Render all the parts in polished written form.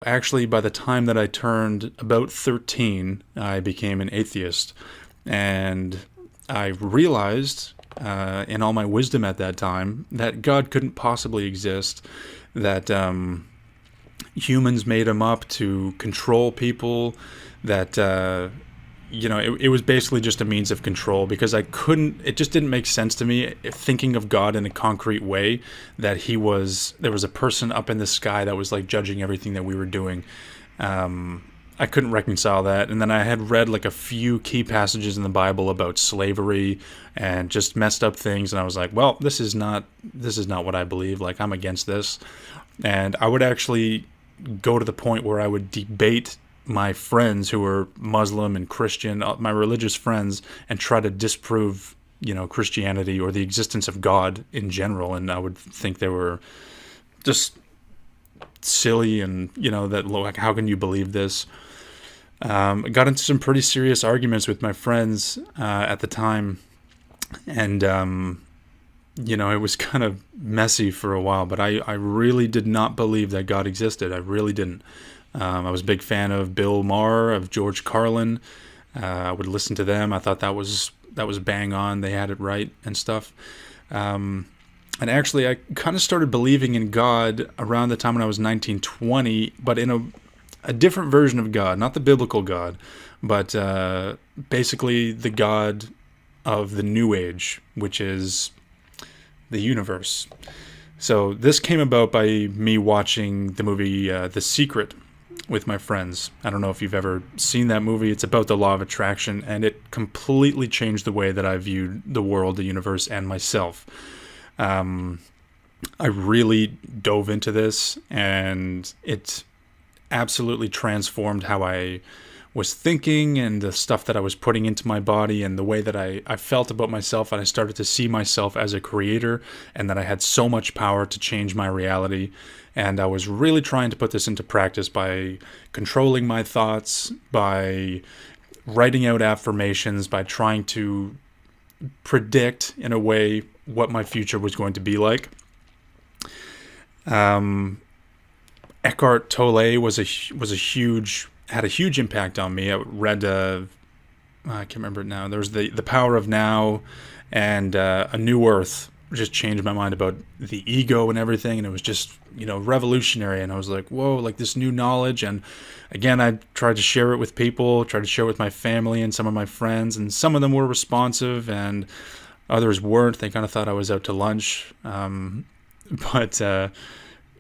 Actually, by the time that I turned about 13, I became an atheist. And I realized, in all my wisdom at that time, that God couldn't possibly exist, that humans made him up to control people, that it was basically just a means of control, because it just didn't make sense to me, thinking of God in a concrete way, that there was a person up in the sky that was like judging everything that we were doing. I couldn't reconcile that. And then I had read like a few key passages in the Bible about slavery and just messed up things. And I was like, well, this is not what I believe. Like, I'm against this. And I would actually go to the point where I would debate my friends who were Muslim and Christian, my religious friends, and try to disprove, Christianity or the existence of God in general. And I would think they were just silly, and that, like, how can you believe this? I got into some pretty serious arguments with my friends at the time, and it was kind of messy for a while, but I really did not believe that God existed. I really didn't. I was a big fan of Bill Maher, of George Carlin. I would listen to them. I thought that was bang on. They had it right and stuff. And actually, I kind of started believing in God around the time when I was 19, 20, but in a different version of God, not the biblical God, but basically the God of the New Age, which is the universe. So this came about by me watching the movie The Secret with my friends. I don't know if you've ever seen that movie. It's about the law of attraction, and it completely changed the way that I viewed the world, the universe, and myself. I really dove into this, and it absolutely transformed how I was thinking and the stuff that I was putting into my body and the way that I felt about myself. And I started to see myself as a creator, and that I had so much power to change my reality. And I was really trying to put this into practice by controlling my thoughts, by writing out affirmations, by trying to predict in a way what my future was going to be like. Eckhart Tolle had a huge impact on me. I read, I can't remember it now. There was the Power of Now, and A New Earth just changed my mind about the ego and everything. And it was just, revolutionary. And I was like, whoa, like this new knowledge. And again, I tried to share it with people, tried to share it with my family and some of my friends. And some of them were responsive and others weren't. They kind of thought I was out to lunch.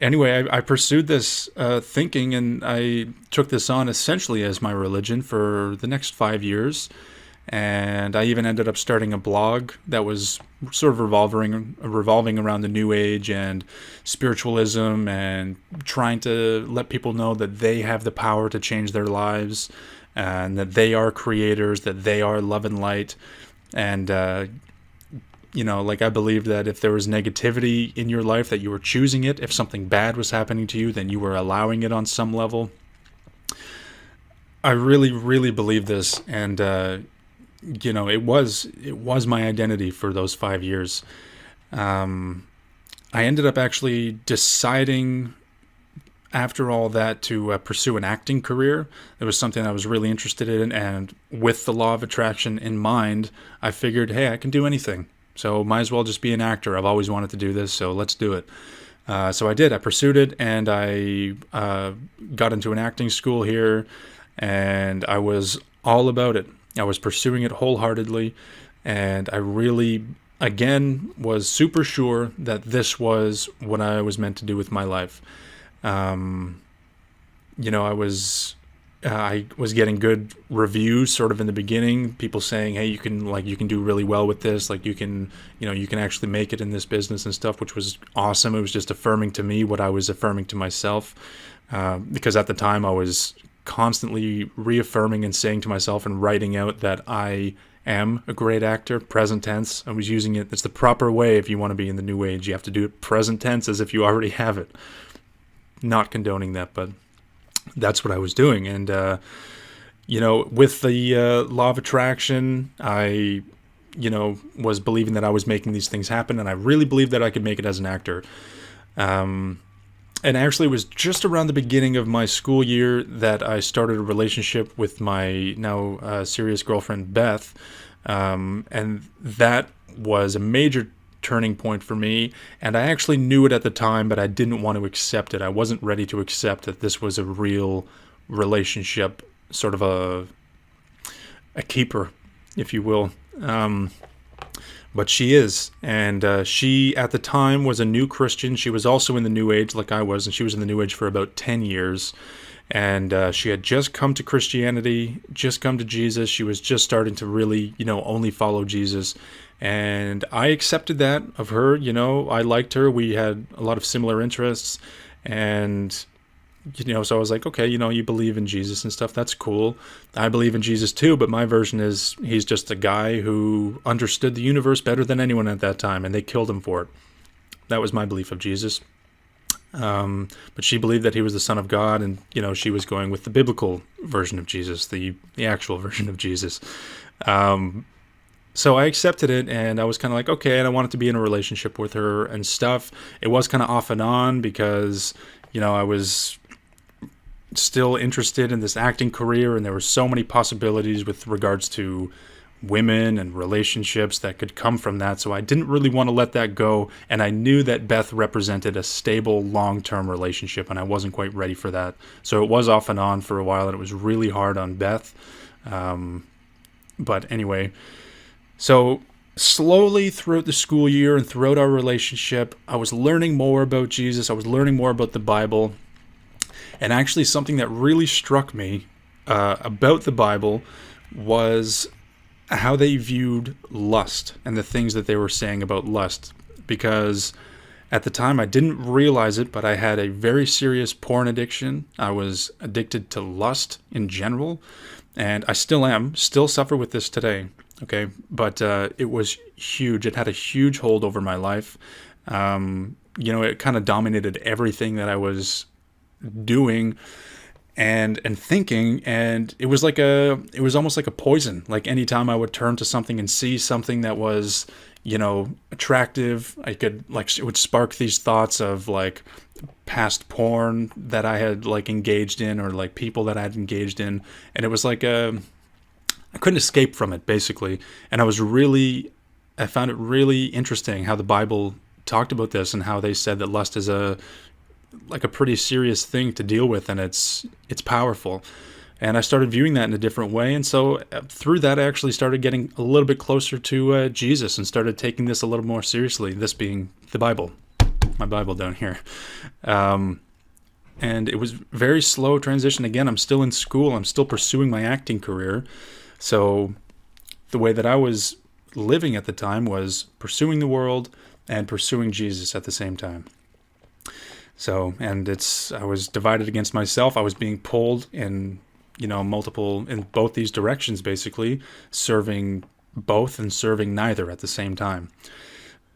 Anyway, I pursued this thinking, and I took this on essentially as my religion for the next 5 years. And I even ended up starting a blog that was sort of revolving around the New Age and spiritualism, and trying to let people know that they have the power to change their lives, and that they are creators, that they are love and light. And I believed that if there was negativity in your life, that you were choosing it. If something bad was happening to you, then you were allowing it on some level. I really, really believe this. And, it was my identity for those 5 years. I ended up actually deciding after all that to pursue an acting career. It was something I was really interested in. And with the law of attraction in mind, I figured, hey, I can do anything. So might as well just be an actor. I've always wanted to do this, so let's do it. So I did. I pursued it, and I got into an acting school here, and I was all about it. I was pursuing it wholeheartedly, and I really, again, was super sure that this was what I was meant to do with my life. I was getting good reviews sort of in the beginning, people saying, hey, you can do really well with this. Like, you can actually make it in this business and stuff, which was awesome. It was just affirming to me what I was affirming to myself. Because at the time I was constantly reaffirming and saying to myself and writing out that I am a great actor, present tense. I was using it. It's the proper way. If you want to be in the New Age, you have to do it present tense as if you already have it. Not condoning that, but that's what I was doing. And, with the law of attraction, I, was believing that I was making these things happen, and I really believed that I could make it as an actor. And actually, it was just around the beginning of my school year that I started a relationship with my now serious girlfriend, Beth. And that was a major turning point for me. And I actually knew it at the time, but I didn't want to accept it. I wasn't ready to accept that this was a real relationship, sort of a keeper, if you will. But she is, and she at the time was a new Christian. She was also in the New Age like I was, and she was in the New Age for about 10 years. And she had just come to Christianity, just come to Jesus. She was just starting to really, only follow Jesus. And I accepted that of her. I liked her. We had a lot of similar interests. And so I was like, okay, you believe in Jesus and stuff. That's cool. I believe in Jesus too, but my version is he's just a guy who understood the universe better than anyone at that time, and they killed him for it. That was my belief of Jesus. But she believed that he was the Son of God, and, she was going with the biblical version of Jesus, the actual version of Jesus. So I accepted it, and I was kind of like, okay, and I wanted to be in a relationship with her and stuff. It was kind of off and on because, I was still interested in this acting career, and there were so many possibilities with regards to women and relationships that could come from that, so I didn't really want to let that go, and I knew that Beth represented a stable, long-term relationship, and I wasn't quite ready for that. So it was off and on for a while, and it was really hard on Beth. But anyway, so slowly throughout the school year and throughout our relationship, I was learning more about Jesus, I was learning more about the Bible. And actually something that really struck me about the Bible was how they viewed lust and the things that they were saying about lust. Because at the time I didn't realize it, but I had a very serious porn addiction. I was addicted to lust in general, and I still suffer with this today. Okay, but it was huge. It had a huge hold over my life. It kind of dominated everything that I was doing and thinking, and it was almost like a poison. Like anytime I would turn to something and see something that was attractive, it would spark these thoughts of like past porn that I had engaged in, or like people that I had engaged in, and it was like I couldn't escape from it, basically. And I found it really interesting how the Bible talked about this, and how they said that lust is a pretty serious thing to deal with, and it's powerful. And I started viewing that in a different way, and so through that I actually started getting a little bit closer to Jesus, and started taking this a little more seriously, this being the Bible, my Bible down here. And it was very slow transition. Again, I'm still in school, I'm still pursuing my acting career, so the way that I was living at the time was pursuing the world and pursuing Jesus at the same time. So, and I was divided against myself. I was being pulled in, in both these directions, basically, serving both and serving neither at the same time.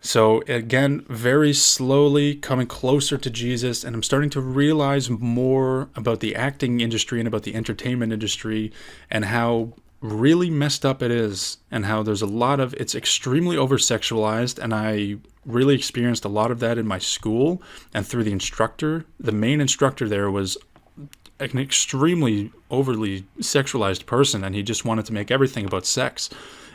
So again, very slowly coming closer to Jesus, and I'm starting to realize more about the acting industry and about the entertainment industry, and how really messed up it is, and how there's it's extremely over-sexualized, and I really experienced a lot of that in my school and through the instructor. The main instructor there was an extremely overly sexualized person, and he just wanted to make everything about sex,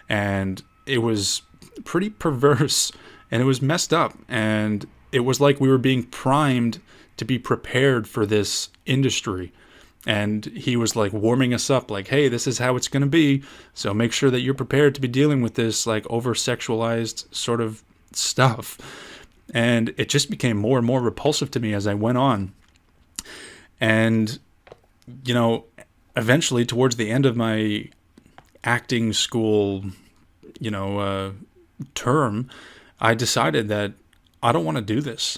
and it was pretty perverse, and it was messed up, and it was like we were being primed to be prepared for this industry. And he was warming us up, hey, this is how it's going to be, so make sure that you're prepared to be dealing with this over-sexualized sort of stuff. And it just became more and more repulsive to me as I went on. And eventually towards the end of my acting school term, I decided that I don't want to do this.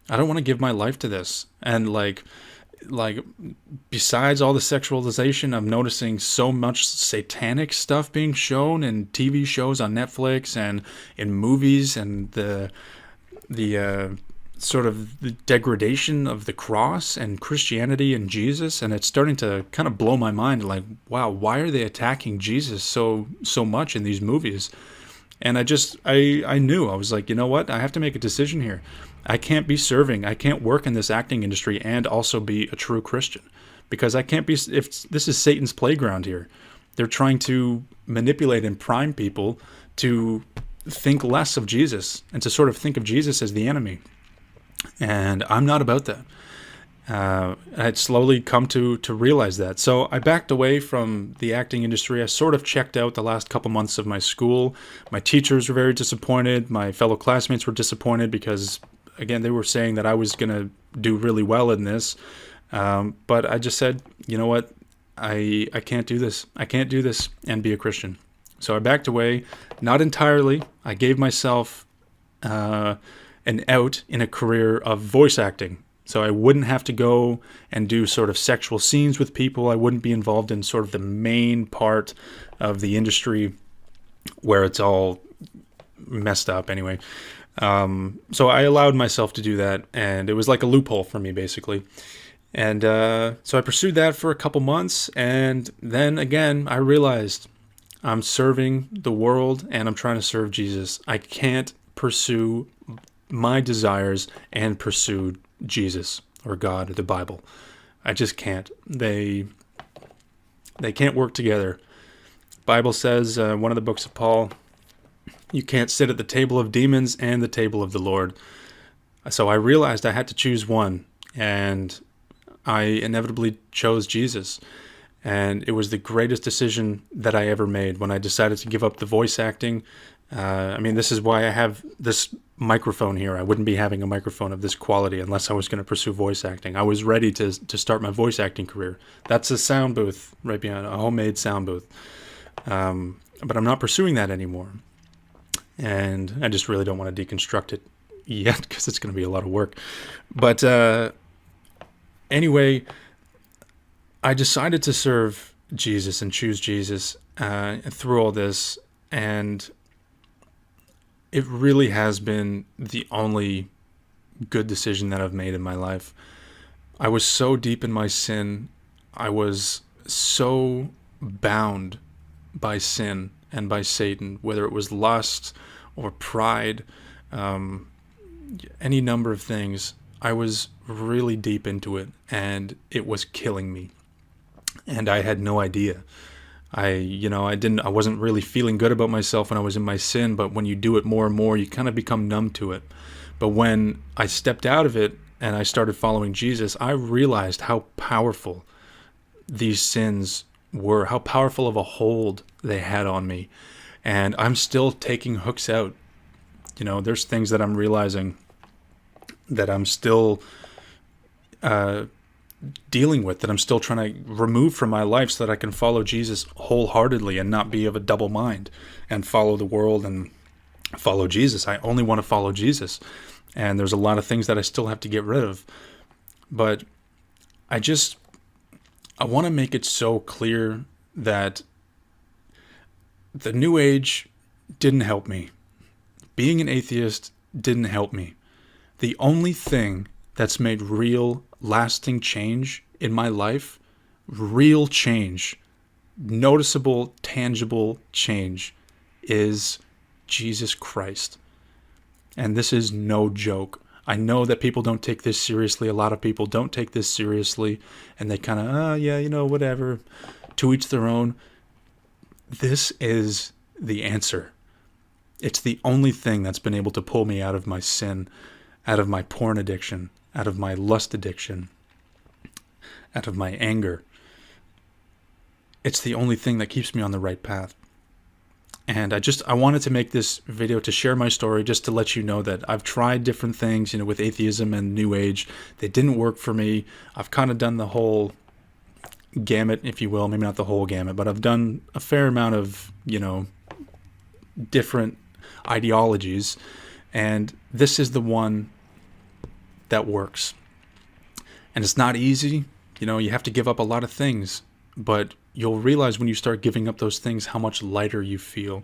I don't want to give my life to this. And besides all the sexualization, I'm noticing so much satanic stuff being shown in TV shows on Netflix and in movies, and the sort of the degradation of the cross and Christianity and Jesus, and it's starting to kind of blow my mind. Wow, why are they attacking Jesus so much in these movies? And I knew, I was like, you know what? I have to make a decision here. I can't be serving. I can't work in this acting industry and also be a true Christian, because I can't be, if this is Satan's playground here. They're trying to manipulate and prime people to think less of Jesus and to sort of think of Jesus as the enemy. And I'm not about that. I'd slowly come to realize that. So I backed away from the acting industry. I sort of checked out the last couple months of my school. My teachers were very disappointed. My fellow classmates were disappointed because, again, they were saying that I was going to do really well in this. But I just said, you know what? I can't do this. I can't do this and be a Christian. So I backed away, not entirely. I gave myself an out in a career of voice acting. So I wouldn't have to go and do sort of sexual scenes with people. I wouldn't be involved in sort of the main part of the industry where it's all messed up anyway. So I allowed myself to do that, and it was like a loophole for me, basically. And so I pursued that for a couple months, and then again, I realized I'm serving the world and I'm trying to serve Jesus. I can't pursue my desires and pursue Jesus or God or the Bible. I just can't. They can't work together. Bible says, one of the books of Paul, you can't sit at the table of demons and the table of the Lord. So I realized I had to choose one, and I inevitably chose Jesus. And it was the greatest decision that I ever made when I decided to give up the voice acting. This is why I have this microphone here. I wouldn't be having a microphone of this quality unless I was going to pursue voice acting. I was ready to start my voice acting career. That's a sound booth right behind, a homemade sound booth. But I'm not pursuing that anymore. And I just really don't want to deconstruct it yet because it's going to be a lot of work. But anyway, I decided to serve Jesus and choose Jesus through all this, and it really has been the only good decision that I've made in my life. I was so deep in my sin. I was so bound by sin and by Satan, whether it was lust or pride, any number of things. I was really deep into it, and it was killing me. And I had no idea. I wasn't really feeling good about myself when I was in my sin, but when you do it more and more, you kind of become numb to it. But when I stepped out of it and I started following Jesus, I realized how powerful these sins were, how powerful of a hold they had on me. And I'm still taking hooks out. There's things that I'm realizing that I'm still dealing with, that I'm still trying to remove from my life so that I can follow Jesus wholeheartedly and not be of a double mind and follow the world and follow Jesus. I only want to follow Jesus. And there's a lot of things that I still have to get rid of. But I want to make it so clear that the New Age didn't help me. Being an atheist didn't help me. The only thing that's made real, lasting change in my life, real change, noticeable, tangible change, is Jesus Christ. And this is no joke. I know that people don't take this seriously. A lot of people don't take this seriously, and they kind of, whatever, to each their own. This is the answer. It's the only thing that's been able to pull me out of my sin, out of my porn addiction, out of my lust addiction, out of my anger. It's the only thing that keeps me on the right path. And I wanted to make this video to share my story, just to let you know that I've tried different things, with atheism and New Age. They didn't work for me. I've kind of done the whole gamut, if you will. Maybe not the whole gamut, but I've done a fair amount of, different ideologies. And this is the one that works. And it's not easy. You have to give up a lot of things, but you'll realize when you start giving up those things how much lighter you feel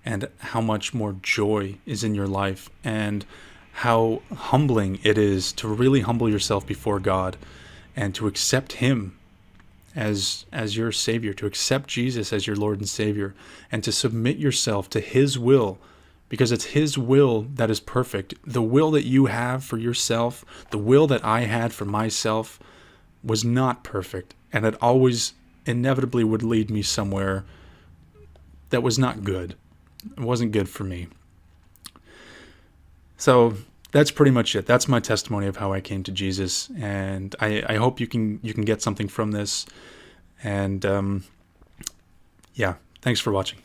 and how much more joy is in your life, and how humbling it is to really humble yourself before God and to accept Him as your Savior, to accept Jesus as your Lord and Savior, and to submit yourself to His will because it's His will that is perfect. The will that you have for yourself, the will that I had for myself, was not perfect, and it always inevitably would lead me somewhere that was not good. It wasn't good for me. So that's pretty much it. That's my testimony of how I came to Jesus, and I hope you can get something from this. And yeah, thanks for watching.